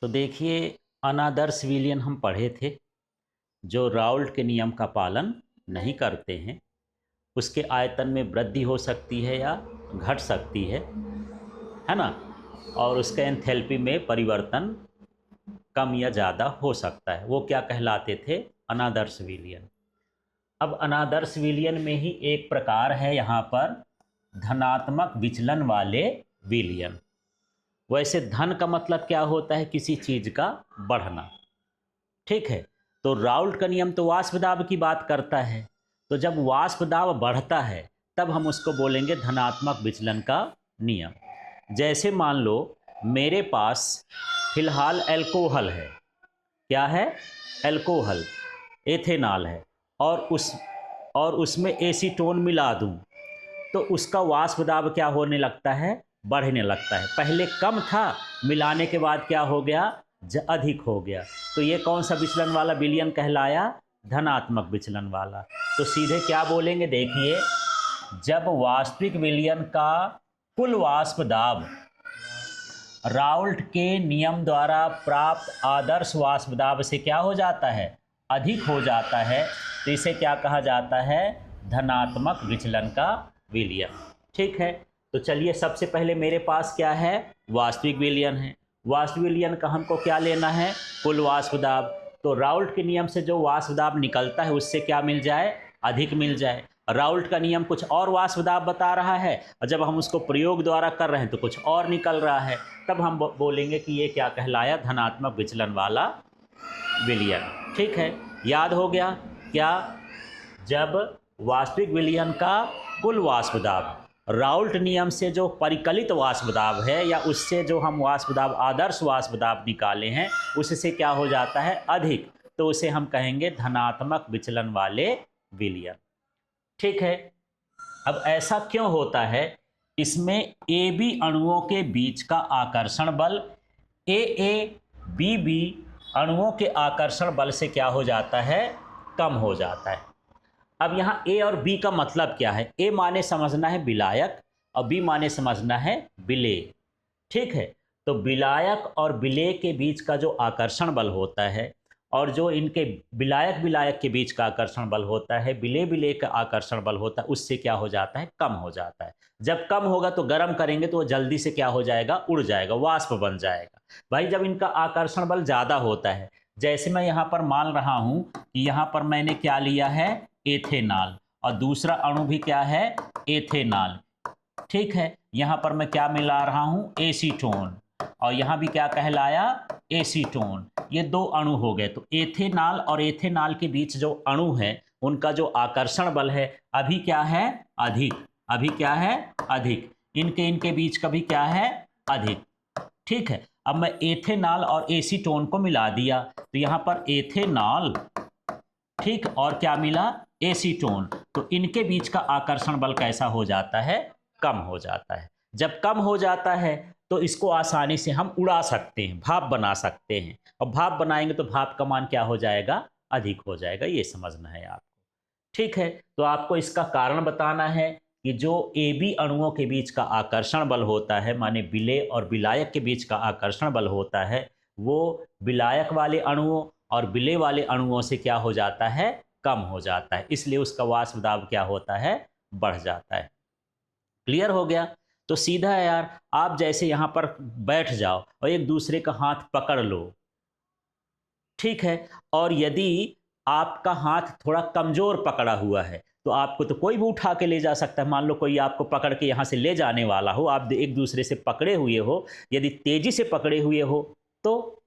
तो देखिए, अनादर्श विलयन हम पढ़े थे। जो राउल्ट के नियम का पालन नहीं करते हैं उसके आयतन में वृद्धि हो सकती है या घट सकती है ना। और उसके एंथैल्पी में परिवर्तन कम या ज़्यादा हो सकता है। वो क्या कहलाते थे? अनादर्श विलयन। अब अनादर्श विलयन में ही एक प्रकार है यहाँ पर धनात्मक विचलन वाले विलयन। वैसे धन का मतलब क्या होता है? किसी चीज का बढ़ना। ठीक है। तो राउल्ट का नियम तो वाष्प दाब की बात करता है। तो जब वाष्प दाब बढ़ता है तब हम उसको बोलेंगे धनात्मक विचलन का नियम। जैसे मान लो मेरे पास फिलहाल एल्कोहल है। क्या है? एल्कोहल, एथेनॉल है। और उसमें एसीटोन मिला दूं तो उसका वाष्प दाब क्या होने लगता है? बढ़ने लगता है। पहले कम था, मिलाने के बाद क्या हो गया? अधिक हो गया। तो ये कौन सा विचलन वाला विलयन कहलाया? धनात्मक विचलन वाला। तो सीधे क्या बोलेंगे? देखिए, जब वास्तविक विलयन का कुल वाष्प दाब राउल्ट के नियम द्वारा प्राप्त आदर्श वाष्प दाब से क्या हो जाता है? अधिक हो जाता है, तो इसे क्या कहा जाता है? धनात्मक विचलन का विलयन। ठीक है। तो चलिए, सबसे पहले मेरे पास क्या है? वास्तविक विलयन है। वास्तविक विलयन का हमको क्या लेना है? कुल वाष्प दाब। तो राउल्ट के नियम से जो वाष्प दाब निकलता है उससे क्या मिल जाए? अधिक मिल जाए। राउल्ट का नियम कुछ और वाष्प दाब बता रहा है और जब हम उसको प्रयोग द्वारा कर रहे हैं तो कुछ और निकल रहा है। तब हम बोलेंगे कि ये क्या कहलाया? धनात्मक विचलन वाला विलयन। ठीक है, याद हो गया क्या? जब वास्तविक विलयन का कुल वाष्प दाब राउल्ट नियम से जो परिकलित वाष्प दाब है या उससे जो हम वाष्प दाब आदर्श वाष्प दाब निकाले हैं उससे क्या हो जाता है? अधिक। तो उसे हम कहेंगे धनात्मक विचलन वाले विलयन। ठीक है। अब ऐसा क्यों होता है? इसमें ए बी अणुओं के बीच का आकर्षण बल ए बी बी अणुओं के आकर्षण बल से क्या हो जाता है? कम हो जाता है। अब यहाँ ए और बी का मतलब क्या है? ए माने समझना है विलायक और बी माने समझना है विलेय। ठीक है। तो विलायक और विलेय के बीच का जो आकर्षण बल होता है और जो इनके विलायक विलायक के बीच का आकर्षण बल होता है, विलेय विलेय का आकर्षण बल होता है, उससे क्या हो जाता है? कम हो जाता है। जब कम होगा तो गर्म करेंगे तो वो जल्दी से क्या हो जाएगा? उड़ जाएगा, वाष्प बन जाएगा। भाई, जब इनका आकर्षण बल ज़्यादा होता है, जैसे मैं यहाँ पर मान रहा हूँ कि यहाँ पर मैंने क्या लिया है? एथेनॉल। और दूसरा अणु भी क्या है? एथेनॉल। ठीक है। यहाँ पर मैं क्या मिला रहा हूँ? एसीटोन। और यहाँ भी क्या कहलाया? एसीटोन। ये दो अणु हो गए। तो एथेनॉल और एथेनॉल के बीच जो अणु है उनका जो आकर्षण बल है अभी क्या है? अधिक। अभी क्या है? अधिक। इनके इनके बीच का भी क्या है? अधिक। ठीक है। अब मैं एथेनॉल और एसीटोन को मिला दिया तो यहाँ पर एथेनॉल, ठीक, और क्या मिला? एसीटोन। तो इनके बीच का आकर्षण बल कैसा हो जाता है? कम हो जाता है। जब कम हो जाता है तो इसको आसानी से हम उड़ा सकते हैं, भाप बना सकते हैं। और भाप बनाएंगे तो भाप का मान क्या हो जाएगा? अधिक हो जाएगा। ये समझना है आपको। ठीक है। तो आपको इसका कारण बताना है कि जो ए बी अणुओं के बीच का आकर्षण बल होता है, माने विलेय और विलायक के बीच का आकर्षण बल होता है, वो विलायक वाले अणुओं और विलेय वाले अणुओं से क्या हो जाता है? कम हो जाता है। इसलिए उसका वाष्प दाब क्या होता है? बढ़ जाता है। क्लियर हो गया? तो सीधा है यार, आप जैसे यहाँ पर बैठ जाओ और एक दूसरे का हाथ पकड़ लो। ठीक है। और यदि आपका हाथ थोड़ा कमजोर पकड़ा हुआ है तो आपको तो कोई भी उठा के ले जा सकता है। मान लो कोई आपको पकड़ के यहाँ से ले जाने वाला हो, आप एक दूसरे से पकड़े हुए हो, यदि तेजी से पकड़े हुए हो तो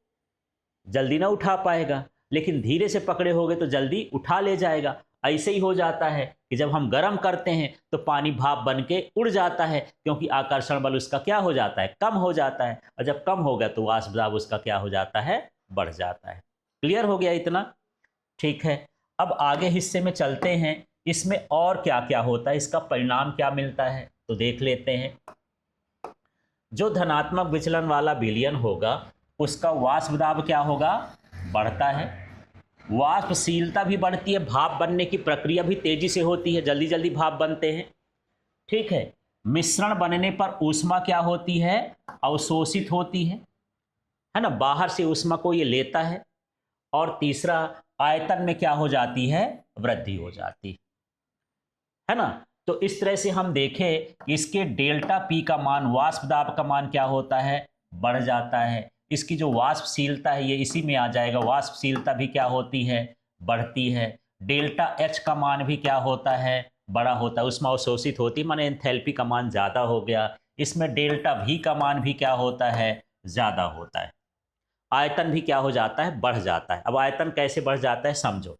जल्दी ना उठा पाएगा, लेकिन धीरे से पकड़े होगे तो जल्दी उठा ले जाएगा। ऐसे ही हो जाता है कि जब हम गर्म करते हैं तो पानी भाप बन के उड़ जाता है, क्योंकि आकर्षण बल उसका क्या हो जाता है? कम हो जाता है। और जब कम हो गया तो वाष्प दाब उसका क्या हो जाता है? बढ़ जाता है। क्लियर हो गया इतना? ठीक है। अब आगे हिस्से में चलते हैं। इसमें और क्या क्या होता है, इसका परिणाम क्या मिलता है, तो देख लेते हैं। जो धनात्मक विचलन वाला विलयन होगा उसका वाष्प दाब क्या होगा? बढ़ता है। वाष्पशीलता भी बढ़ती है, भाप बनने की प्रक्रिया भी तेजी से होती है, जल्दी जल्दी भाप बनते हैं। ठीक है। मिश्रण बनने पर ऊष्मा क्या होती है? अवशोषित होती है। है ना, बाहर से ऊष्मा को ये लेता है, और तीसरा आयतन में क्या हो जाती है, वृद्धि हो जाती है ना। तो इस तरह से हम देखें कि इसके डेल्टा पी का मान, वाष्प दाब का मान क्या होता है, बढ़ जाता है। इसकी जो वाष्पशीलता है ये इसी में आ जाएगा, वाष्पशीलता भी क्या होती है, बढ़ती है। डेल्टा एच का मान भी क्या होता है, बड़ा होता है, ऊष्मा अवशोषित होती, माने एंथैल्पी का मान ज़्यादा हो गया। इसमें डेल्टा वी का मान भी क्या होता है, ज़्यादा होता है। आयतन भी क्या हो जाता है, बढ़ जाता है। अब आयतन कैसे बढ़ जाता है समझो।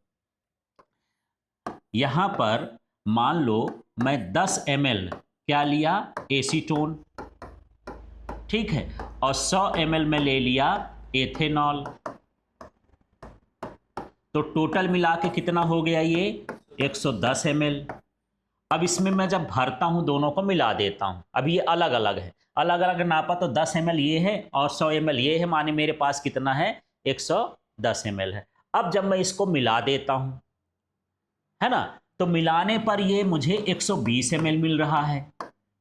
यहां पर मान लो मैं 10 ml क्या लिया, एसीटोन, ठीक है, और 100 ml में ले लिया एथेनॉल, तो टोटल मिला के कितना हो गया ये, 110 ml। अब इसमें मैं जब भरता हूं दोनों को मिला देता हूं, अब ये अलग अलग है, अलग अलग नापा तो 10 ml ये है और 100 ml ये है, माने मेरे पास कितना है, 110 ml है। अब जब मैं इसको मिला देता हूं, है ना, तो मिलाने पर ये मुझे 120 ml मिल रहा है।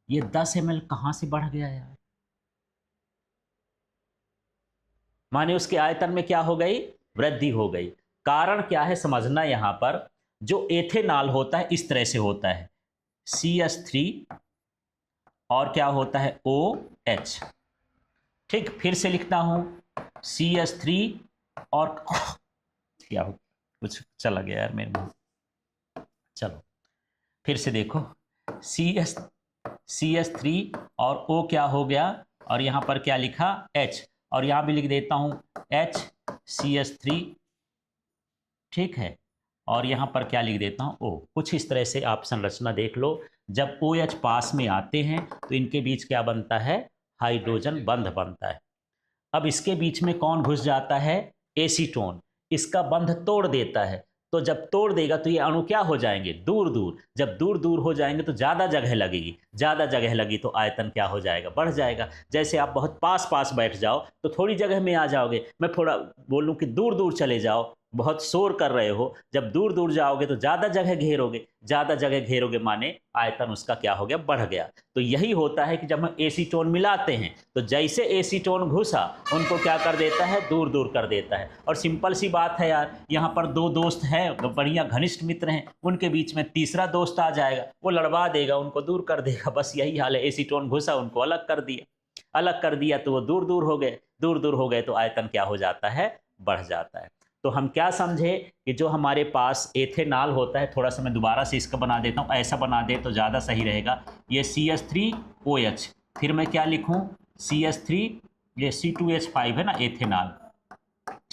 ये 10 ml कहां से बढ़ गया यार, माने उसके आयतन में क्या हो गई, वृद्धि हो गई। कारण क्या है समझना, यहां पर जो एथेनॉल होता है इस तरह से होता है, CH3 और क्या होता है, OH। ठीक, फिर से लिखता हूं, CH3 और क्या हो, कुछ चला गया यार मेरे मुंह, चलो फिर से देखो, CH3 और O क्या हो गया, और यहां पर क्या लिखा, H, और यहां भी लिख देता हूं HCH3, ठीक है, और यहां पर क्या लिख देता हूं, O। कुछ इस तरह से आप संरचना देख लो। जब OH पास में आते हैं तो इनके बीच क्या बनता है, हाइड्रोजन बंध बनता है। अब इसके बीच में कौन घुस जाता है, एसीटोन, इसका बंध तोड़ देता है। तो जब तोड़ देगा तो ये अणु क्या हो जाएंगे, दूर दूर। जब दूर दूर हो जाएंगे तो ज़्यादा जगह लगेगी, ज़्यादा जगह लगी तो आयतन क्या हो जाएगा, बढ़ जाएगा। जैसे आप बहुत पास पास बैठ जाओ तो थोड़ी जगह में आ जाओगे, मैं थोड़ा बोलूँ कि दूर दूर चले जाओ, बहुत शोर कर रहे हो, जब दूर दूर जाओगे तो ज़्यादा जगह घेरोगे, ज़्यादा जगह घेरोगे माने आयतन उसका क्या हो गया, बढ़ गया। तो यही होता है कि जब हम एसीटोन मिलाते हैं तो जैसे एसीटोन घुसा उनको क्या कर देता है, दूर दूर कर देता है। और सिंपल सी बात है यार, यहाँ पर दो दोस्त हैं, बढ़िया घनिष्ठ मित्र हैं, उनके बीच में तीसरा दोस्त आ जाएगा, वो लड़वा देगा, उनको दूर कर देगा। बस यही हाल है, एसीटोन घुसा उनको अलग कर दिया, अलग कर दिया तो वो दूर दूर हो गए, दूर दूर हो गए तो आयतन क्या हो जाता है, बढ़ जाता है। तो हम क्या समझे कि जो हमारे पास एथेनॉल होता है, थोड़ा सा मैं दोबारा से इसका बना देता हूँ, ऐसा बना दे तो ज़्यादा सही रहेगा। ये CH3OH, फिर मैं क्या लिखूँ, CH3, ये C2H5 है ना, एथेनॉल,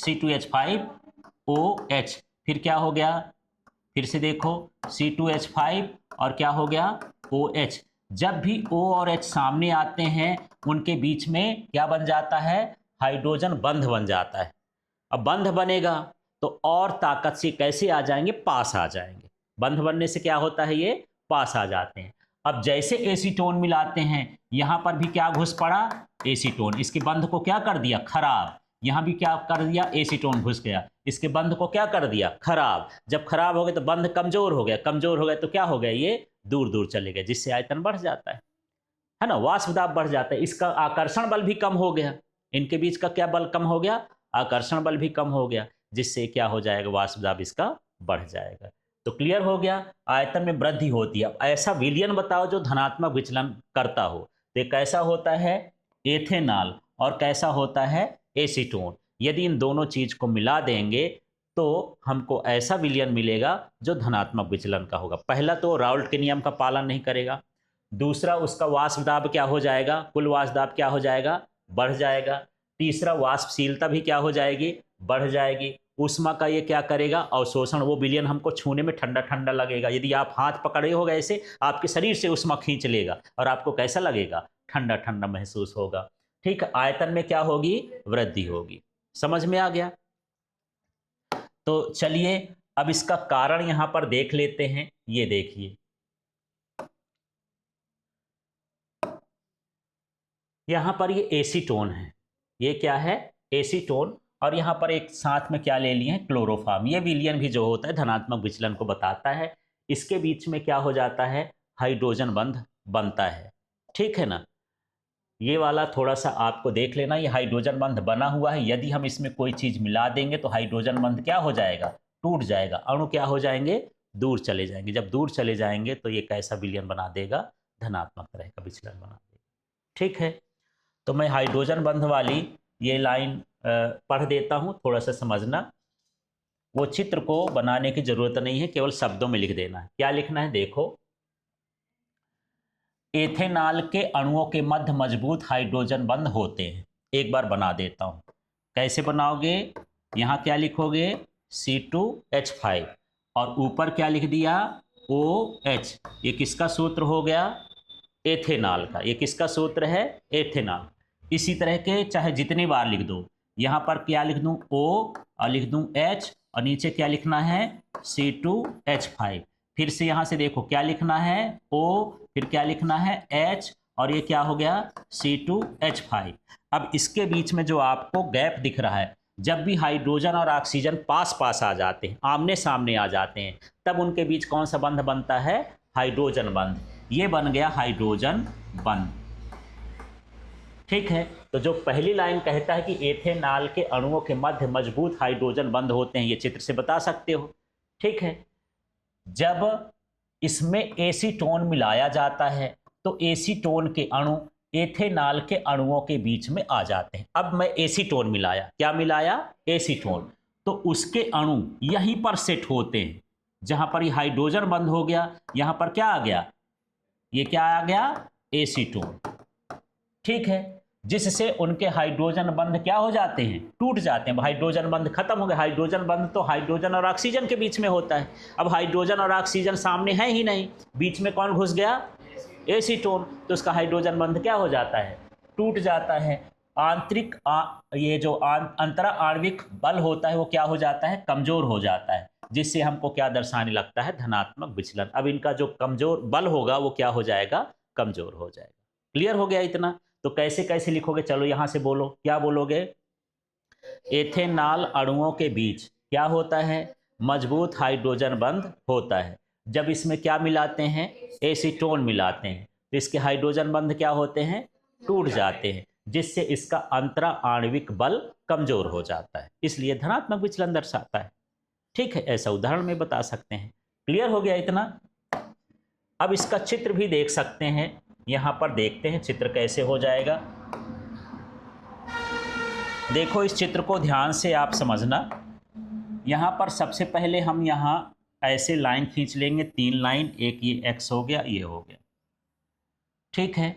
C2H5OH, फिर क्या हो गया, फिर से देखो C2H5 और क्या हो गया, OH। जब भी O और H सामने आते हैं उनके बीच में क्या बन जाता है, हाइड्रोजन बंध बन जाता है। अब बंध बनेगा तो और ताकत से कैसे आ जाएंगे, पास आ जाएंगे। बंध बनने से क्या होता है, ये पास आ जाते हैं। अब जैसे एसीटोन मिलाते हैं, यहां पर भी क्या घुस पड़ा, एसीटोन, इसके बंध को क्या कर दिया, खराब। यहां भी क्या कर दिया, एसीटोन घुस गया, इसके बंध को क्या कर दिया, खराब। जब खराब हो गए तो बंध कमजोर हो गया, कमजोर हो गए तो क्या हो गया, ये दूर दूर चले गए, जिससे आयतन बढ़ जाता है ना, वाष्प दाब बढ़ जाता है। इसका आकर्षण बल भी कम हो गया, इनके बीच का क्या बल कम हो गया, आकर्षण बल भी कम हो गया, जिससे क्या हो जाएगा, वाष्प दाब इसका बढ़ जाएगा। तो क्लियर हो गया, आयतन में वृद्धि होती है। अब ऐसा विलयन बताओ जो धनात्मक विचलन करता हो, तो कैसा होता है, एथेनॉल, और कैसा होता है, एसीटोन। यदि इन दोनों चीज को मिला देंगे तो हमको ऐसा विलयन मिलेगा जो धनात्मक विचलन का होगा। पहला तो राउल्ट के नियम का पालन नहीं करेगा, दूसरा उसका वाष्प दाब क्या हो जाएगा, कुल वाष्प दाब क्या हो जाएगा, बढ़ जाएगा। तीसरा वाष्पशीलता भी क्या हो जाएगी, बढ़ जाएगी। ऊष्मा का ये क्या करेगा, अवशोषण, वो विलयन हमको छूने में ठंडा ठंडा लगेगा। यदि आप हाथ पकड़े हो ऐसे, आपके शरीर से ऊष्मा खींच लेगा और आपको कैसा लगेगा, ठंडा ठंडा महसूस होगा। ठीक, आयतन में क्या होगी, वृद्धि होगी। समझ में आ गया। तो चलिए अब इसका कारण यहां पर देख लेते हैं। ये देखिए, यहां पर ये एसीटोन है, ये क्या है, एसीटोन, और यहां पर एक साथ में क्या ले लिए हैं, क्लोरोफॉर्म। ये विलयन भी जो होता है धनात्मक विचलन को बताता है। इसके बीच में क्या हो जाता है, हाइड्रोजन बंध बनता है, ठीक है ना। ये वाला थोड़ा सा आपको देख लेना, ये हाइड्रोजन बंध बना हुआ है, यदि हम इसमें कोई चीज़ मिला देंगे तो हाइड्रोजन बंध क्या हो जाएगा, टूट जाएगा, अणु क्या हो जाएंगे, दूर चले जाएंगे। जब दूर चले जाएंगे तो ये कैसा विलयन बना देगा, धनात्मक तरह का विचलन बना देगा। ठीक है, तो मैं हाइड्रोजन बंध वाली ये लाइन पढ़ देता हूँ, थोड़ा सा समझना। वो चित्र को बनाने की जरूरत नहीं है, केवल शब्दों में लिख देना है। क्या लिखना है, देखो, एथेनॉल के अणुओं के मध्य मजबूत हाइड्रोजन बंध होते हैं। एक बार बना देता हूं, कैसे बनाओगे, यहां क्या लिखोगे, C2H5 और ऊपर क्या लिख दिया, OH। ये किसका सूत्र हो गया, एथेनॉल का। ये किसका सूत्र है, एथेनॉल। इसी तरह के चाहे जितनी बार लिख दो, यहां पर क्या लिख दूं, O और लिख दूं H और नीचे क्या लिखना है, C2H5। फिर से यहां से देखो क्या लिखना है, O, फिर क्या लिखना है, H और ये क्या हो गया, C2H5। अब इसके बीच में जो आपको गैप दिख रहा है, जब भी हाइड्रोजन और ऑक्सीजन पास पास आ जाते हैं, आमने सामने आ जाते हैं, तब उनके बीच कौन सा बंध बनता है, हाइड्रोजन बंध। ये बन गया हाइड्रोजन बंध। ठीक है, तो जो पहली लाइन कहता है कि एथेनॉल के अणुओं के मध्य मजबूत हाइड्रोजन बंध होते हैं, ये चित्र से बता सकते हो। ठीक है, जब इसमें एसीटोन मिलाया जाता है तो एसीटोन के अणु एथेनॉल के अणुओं के बीच में आ जाते हैं। अब मैं एसीटोन मिलाया, क्या मिलाया, एसीटोन, तो उसके अणु यहीं पर सेट होते हैं, जहां पर ये हाइड्रोजन बंद हो गया, यहां पर क्या आ गया, ये क्या आ गया, एसीटोन। ठीक है, जिससे उनके हाइड्रोजन बंध क्या हो जाते हैं, टूट जाते हैं। हाइड्रोजन बंध खत्म हो गए, हाइड्रोजन बंध तो हाइड्रोजन और ऑक्सीजन के बीच में होता है। अब हाइड्रोजन और ऑक्सीजन सामने है ही नहीं, बीच में कौन घुस गया, एसीटोन, तो उसका हाइड्रोजन बंध क्या हो जाता है, टूट जाता है। आंतरिक ये जो अंतरा आणविक बल होता है वो क्या हो जाता है, कमजोर हो जाता है, जिससे हमको क्या दर्शाने लगता है, धनात्मक विचलन। अब इनका जो कमजोर बल होगा वो क्या हो जाएगा, कमजोर हो जाएगा। क्लियर हो गया इतना, तो कैसे कैसे लिखोगे, चलो यहां से बोलो, क्या बोलोगे, एथेनॉल अणुओं के बीच क्या होता है, मजबूत हाइड्रोजन बंध होता है। जब इसमें क्या मिलाते हैं, एसीटोन मिलाते हैं, तो इसके हाइड्रोजन बंध क्या होते हैं, टूट जाते हैं, जिससे इसका अंतरा आणविक बल कमजोर हो जाता है, इसलिए धनात्मक विचलन दर्शाता है। ठीक है, ऐसा उदाहरण में बता सकते हैं। क्लियर हो गया इतना। अब इसका चित्र भी देख सकते हैं, यहां पर देखते हैं चित्र कैसे हो जाएगा। देखो, इस चित्र को ध्यान से आप समझना। यहां पर सबसे पहले हम यहां ऐसे लाइन खींच लेंगे, 3 लाइन, एक ये एक्स हो गया, ये हो गया। ठीक है,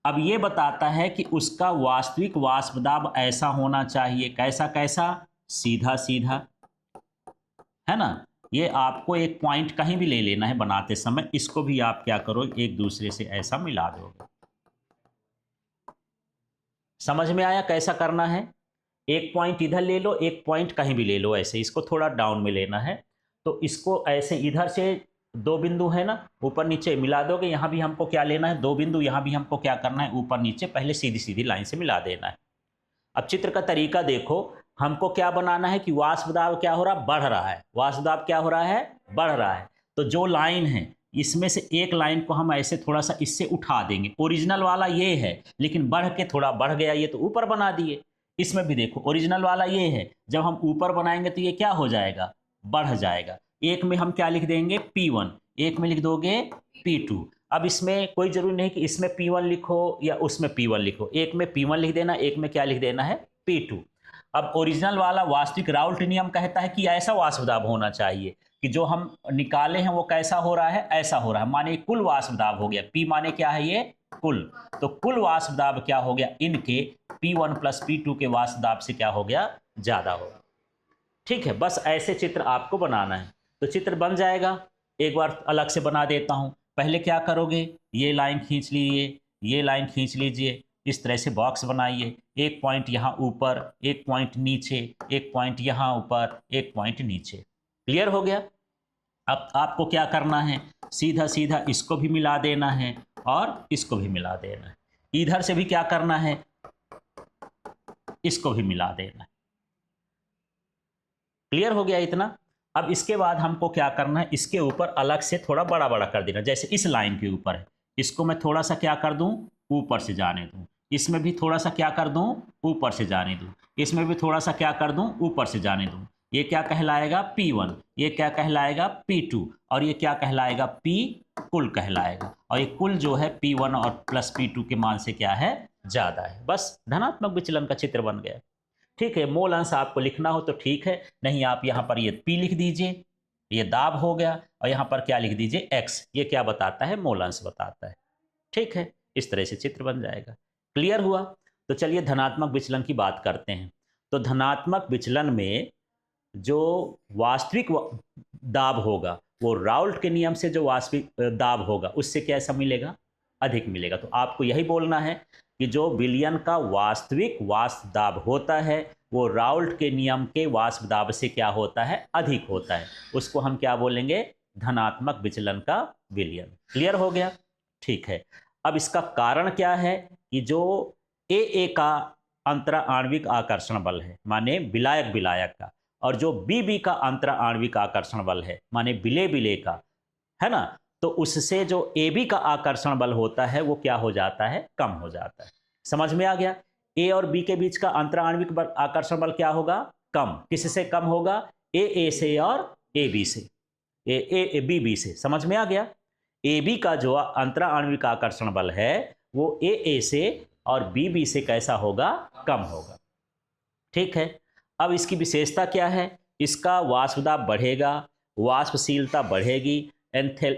अब ये बताता है कि उसका वास्तविक वाष्प दाब ऐसा होना चाहिए, कैसा कैसा, सीधा सीधा, है ना। ये आपको एक पॉइंट कहीं भी ले लेना है बनाते समय, इसको भी आप क्या करो, एक दूसरे से ऐसा मिला दोगे। समझ में आया कैसा करना है, एक पॉइंट इधर ले लो, एक पॉइंट कहीं भी ले लो, ऐसे इसको थोड़ा डाउन में लेना है। तो इसको ऐसे इधर से 2 बिंदु है ना, ऊपर नीचे मिला दोगे। यहाँ भी हमको क्या लेना है, 2 बिंदु, यहाँ भी हमको क्या करना है, ऊपर नीचे पहले सीधी सीधी लाइन से मिला देना है। अब चित्र का तरीका देखो, हमको क्या बनाना है कि वाष्प दाब क्या हो रहा, बढ़ रहा है, वाष्प दाब क्या हो रहा है, बढ़ रहा है। तो जो लाइन है, इसमें से एक लाइन को हम ऐसे थोड़ा सा इससे उठा देंगे। ओरिजिनल वाला ये है, लेकिन बढ़ के थोड़ा बढ़ गया, ये तो ऊपर बना दिए। इसमें भी देखो, ओरिजिनल वाला ये है, जब हम ऊपर बनाएंगे तो ये क्या हो जाएगा, बढ़ जाएगा। एक में हम क्या लिख देंगे, P1, एक में लिख दोगे P2। अब इसमें कोई जरूरी नहीं कि इसमें P1 लिखो या उसमें P1 लिखो, एक में P1 लिख देना, एक में क्या लिख देना है, P2। अब ओरिजिनल वाला वास्तविक राउल्ट नियम कहता है कि ऐसा वाष्प दाब होना चाहिए कि जो हम निकाले हैं वो कैसा हो रहा है, ऐसा हो रहा है, माने कुल वाष्प दाब हो गया। P माने क्या है, ये कुल, तो कुल वाष्प दाब क्या हो गया, इनके P1 प्लस P2 के वाष्प दाब से क्या हो गया, ज्यादा होगा। ठीक है, बस ऐसे चित्र आपको बनाना है, तो चित्र बन जाएगा। एक बार अलग से बना देता हूं। पहले क्या करोगे, ये लाइन खींच लीजिए, ये लाइन खींच लीजिए, इस तरह से बॉक्स बनाइए, एक पॉइंट यहाँ ऊपर, एक पॉइंट नीचे, एक पॉइंट यहाँ ऊपर, एक पॉइंट नीचे। क्लियर हो गया। अब आपको क्या करना है, सीधा सीधा इसको भी मिला देना है और इसको भी मिला देना है। इधर से भी क्या करना है, इसको भी मिला देना है। क्लियर हो गया इतना। अब इसके बाद हमको क्या करना है, इसके ऊपर अलग से थोड़ा बड़ा बड़ा कर देना। जैसे इस लाइन के ऊपर है, इसको मैं थोड़ा सा क्या कर दूं, ऊपर से जाने दूं। इसमें भी थोड़ा सा क्या कर दूं, ऊपर से जाने दूं, इसमें भी थोड़ा सा क्या कर दूं, ऊपर से जाने दूं। ये क्या कहलाएगा P1, ये क्या कहलाएगा P2, और ये क्या कहलाएगा P कुल कहलाएगा। और ये कुल जो है P1 और प्लस P2 के मान से क्या है, ज़्यादा है। बस धनात्मक विचलन का चित्र बन गया। ठीक है, मोल अंश आपको लिखना हो तो ठीक है, नहीं आप यहाँ पर ये P लिख दीजिए, ये दाब हो गया, और यहाँ पर क्या लिख दीजिए X, ये क्या बताता है, मोल अंश बताता है। ठीक है, इस तरह से चित्र बन जाएगा। क्लियर हुआ? तो चलिए धनात्मक विचलन की बात करते हैं। तो धनात्मक विचलन में जो वास्तविक दाब होगा वो राउल्ट के नियम से जो वास्तविक दाब होगा उससे कैसा मिलेगा, अधिक मिलेगा। तो आपको यही बोलना है कि जो विलयन का वास्तविक वाष्प दाब होता है वो राउल्ट के नियम के वाष्प दाब से क्या होता है, अधिक होता है। उसको हम क्या बोलेंगे, धनात्मक विचलन का विलयन। क्लियर हो गया? ठीक है। अब इसका कारण क्या है कि जो ए का अंतरा आणविक आकर्षण बल है, माने विलायक विलायक का, और जो बी का अंतरा आणविक आकर्षण बल है, माने विले विले का, है ना, तो उससे जो ए बी का आकर्षण बल होता है वो क्या हो जाता है, कम हो जाता है। समझ में आ गया? ए और बी के बीच का अंतरा आणविक आकर्षण बल क्या होगा, कम। किससे कम होगा, ए से और ए बी से, ए बी से। समझ में आ गया? ए बी का जो अंतरा आणविक आकर्षण बल है वो ए से और बी से कैसा होगा, कम होगा। ठीक है। अब इसकी विशेषता क्या है, इसका वाष्प दाब बढ़ेगा, वाष्पशीलता बढ़ेगी,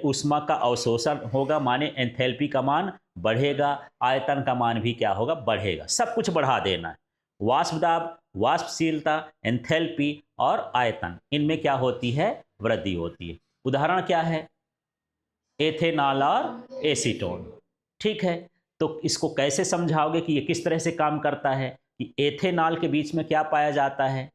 ऊष्मा का अवशोषण होगा, माने एंथैल्पी का मान बढ़ेगा, आयतन का मान भी क्या होगा, बढ़ेगा। सब कुछ बढ़ा देना है। वाष्प दाब, वाष्पशीलता, एंथैल्पी और आयतन, इनमें क्या होती है, वृद्धि होती है। उदाहरण क्या है, एथेनॉल और एसीटोन। ठीक है, तो इसको कैसे समझाओगे कि ये किस तरह से काम करता है कि एथेनॉल के बीच में क्या पाया जाता है,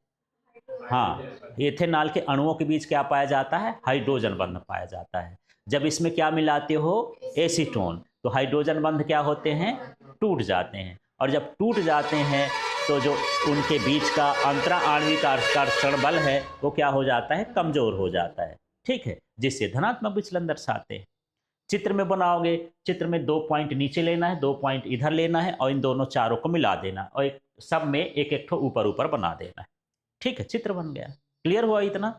हाँ, एथेनॉल के अणुओं के बीच क्या पाया जाता है, हाइड्रोजन बंध पाया जाता है। जब इसमें क्या मिलाते हो, एसीटोन, तो हाइड्रोजन बंध क्या होते हैं, टूट जाते हैं। और जब टूट जाते हैं तो जो उनके बीच का अंतरा आणविक आकर्षण बल है वो क्या हो जाता है, कमजोर हो जाता है। ठीक है, जिससे धनात्मक विचलन दर्शाते हैं। चित्र में बनाओगे, चित्र में 2 पॉइंट नीचे लेना है, 2 पॉइंट इधर लेना है, और इन दोनों चारों को मिला देना, और एक सब में एक एक ठो ऊपर ऊपर बना देना है। ठीक है, चित्र बन गया। क्लियर हुआ इतना?